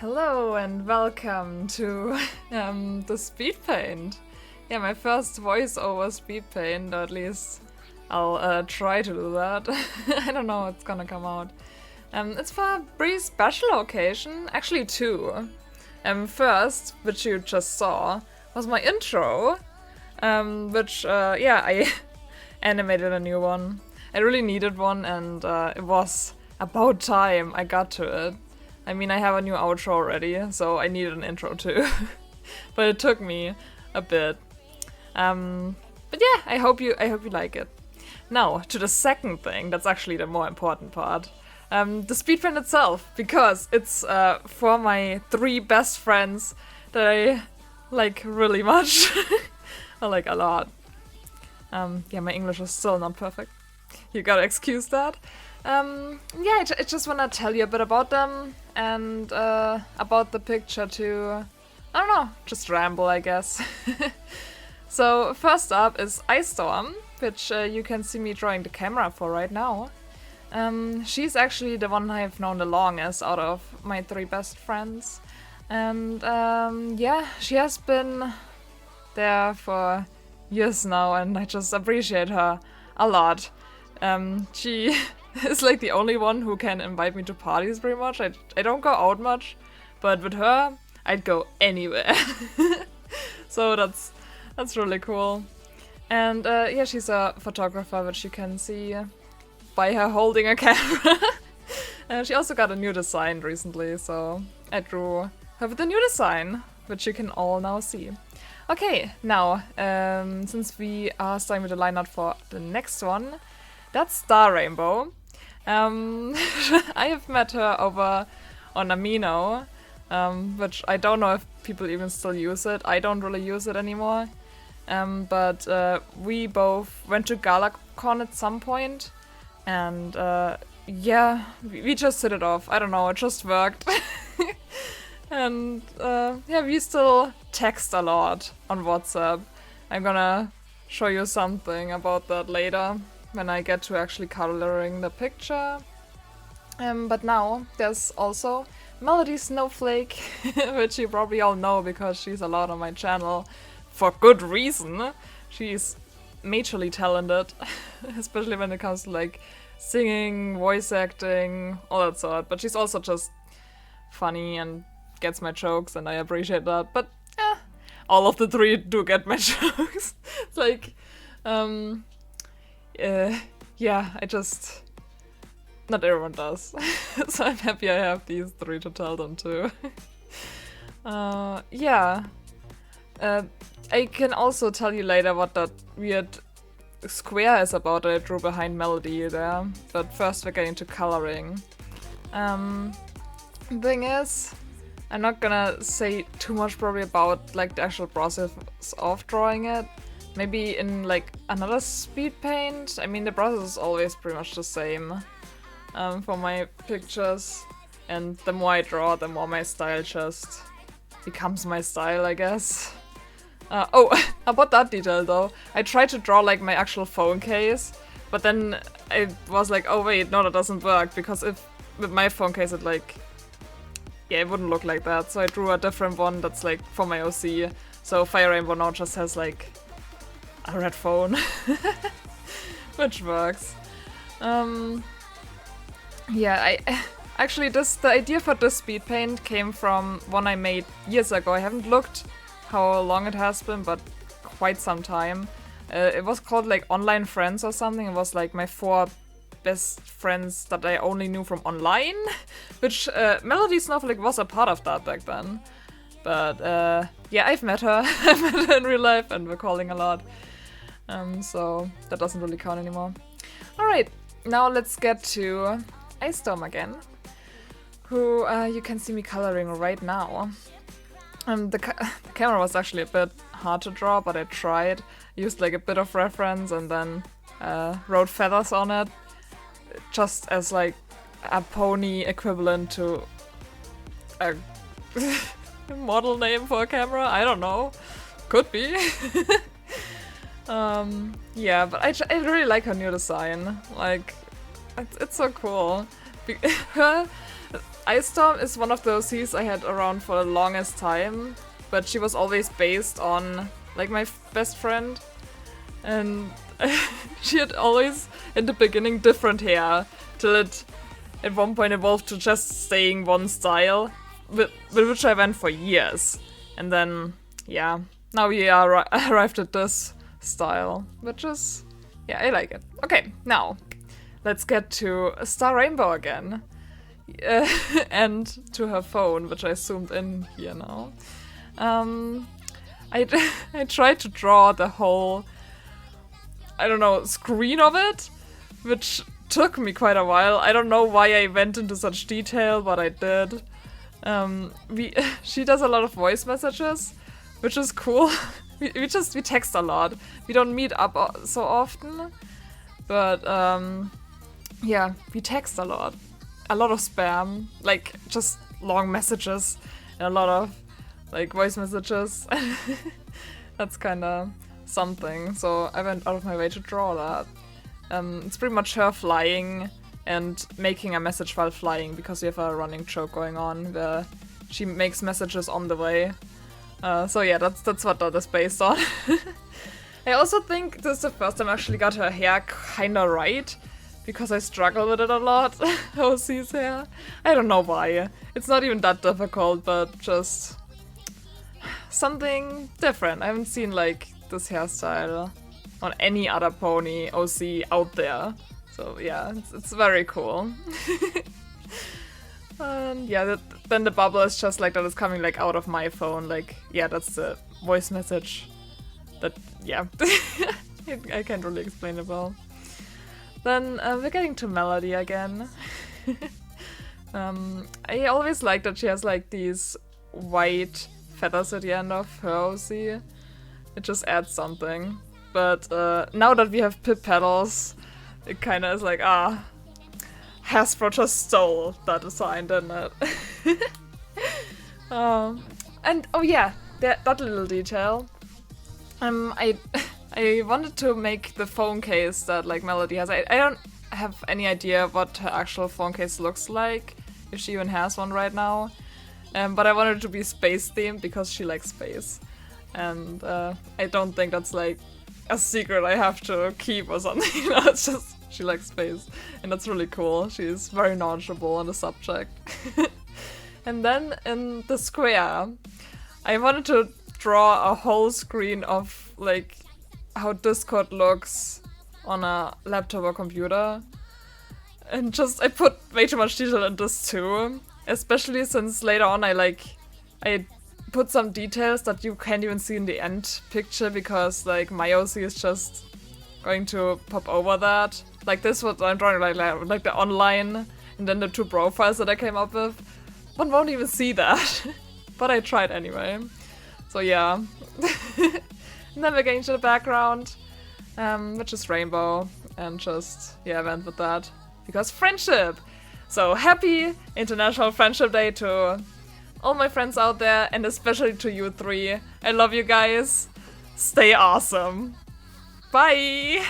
Hello and welcome to the Speedpaint. Yeah, my first voiceover Speedpaint, or at least I'll try to do that. I don't know what's gonna come out. It's for a pretty special occasion, actually two. First, which you just saw, was my intro, which I animated a new one. I really needed one, and it was about time I got to it. I mean, I have a new outro already, so I needed an intro too. But it took me a bit. But yeah, I hope you like it. Now, to the second thing, that's actually the more important part. The speedprint itself, because it's for my three best friends that I like really much. I like a lot. Yeah, my English is still not perfect. You gotta excuse that. I just wanna tell you a bit about them and about the picture too. I don't know, just ramble, I guess. So first up is Ice Storm, which you can see me drawing the camera for right now. She's actually the one I've known the longest out of my three best friends. And she has been there for years now, and I just appreciate her a lot. She is like the only one who can invite me to parties pretty much. I don't go out much, but with her, I'd go anywhere. So that's really cool. And she's a photographer, which you can see by her holding a camera. And she also got a new design recently, so I drew her with a new design, which you can all now see. Okay, now, since we are starting with the lineup for the next one, that's Star Rainbow. I have met her over on Amino, which I don't know if people even still use it. I don't really use it anymore. But we both went to GalaCon at some point, and we just hit it off. I don't know, it just worked. And we still text a lot on WhatsApp. I'm gonna show you something about that later, when I get to actually coloring the picture. But now there's also Melody Snowflake, which you probably all know because she's a lot on my channel for good reason. She's majorly talented, especially when it comes to like singing, voice acting, all that sort. But she's also just funny and gets my jokes, and I appreciate that. But all of the three do get my jokes. It's like, not everyone does. So I'm happy I have these three to tell them to. I can also tell you later what that weird square is about that I drew behind Melody there. But first we're getting to coloring. Thing is, I'm not gonna say too much probably about like the actual process of drawing it. Maybe in like another speed paint. I mean, the process is always pretty much the same for my pictures. And the more I draw, the more my style just becomes my style, I guess. About that detail though. I tried to draw like my actual phone case, but then I was like, oh wait, no, that doesn't work, because if with my phone case it like, it wouldn't look like that. So I drew a different one that's like for my OC. So Fire Rainbow now just has like a red phone, which works. The idea for this speed paint came from one I made years ago. I haven't looked how long it has been, but quite some time. It was called like Online Friends or something. It was like my four best friends that I only knew from online, which Melody Snowflake was a part of that back then. But I've met her. I've met her in real life, and we're calling a lot. So that doesn't really count anymore. Alright, now let's get to Ice Storm again, who you can see me coloring right now. The camera was actually a bit hard to draw, but I tried. Used like a bit of reference and then wrote feathers on it, just as like a pony equivalent to a model name for a camera. I don't know, could be. But I really like her new design. Like, it's so cool. Ice Storm is one of the OCs I had around for the longest time, but she was always based on like my best friend, and she had always in the beginning different hair till it at one point evolved to just staying one style, with which I went for years, and then yeah, now we are arrived at this style, which is yeah, I like it. Okay, now let's get to Star Rainbow again. And to her phone, which I zoomed in here now. I tried to draw the whole, I don't know, screen of it, which took me quite a while. I don't know why I went into such detail, but I did. She does a lot of voice messages, which is cool. we text a lot. We don't meet up so often, but yeah, we text a lot. A lot of spam, like just long messages and a lot of like voice messages. That's kind of something, so I went out of my way to draw that. It's pretty much her flying and making a message while flying, because we have a running joke going on where she makes messages on the way. So yeah, that's what that is based on. I also think this is the first time I actually got her hair kinda right, because I struggle with it a lot. OC's hair. I don't know why. It's not even that difficult, but just something different. I haven't seen like this hairstyle on any other pony OC out there. So yeah, it's very cool. And yeah, then the bubble is just like that is coming like out of my phone. Like yeah, that's the voice message. That yeah, I can't really explain it well. Then we're getting to Melody again. I always like that she has like these white feathers at the end of her OC. It just adds something. But now that we have pip petals, it kind of is like, Hasbro just stole that design, didn't it? And oh yeah, that little detail. I wanted to make the phone case that like Melody has. I don't have any idea what her actual phone case looks like, if she even has one right now. But I wanted it to be space themed because she likes space. And I don't think that's like a secret I have to keep or something. You know, it's just she likes space. And that's really cool. She's very knowledgeable on the subject. And then in the square, I wanted to draw a whole screen of like how Discord looks on a laptop or computer, and just I put way too much detail in this too, especially since later on I put some details that you can't even see in the end picture, because like my OC is just going to pop over that. Like this what I'm drawing, like the online and then the two profiles that I came up with. One won't even see that. But I tried anyway. So yeah. And then we're getting to the background, which is rainbow, and just, yeah, I went with that. Because friendship! So happy International Friendship Day to all my friends out there, and especially to you three. I love you guys. Stay awesome. Bye!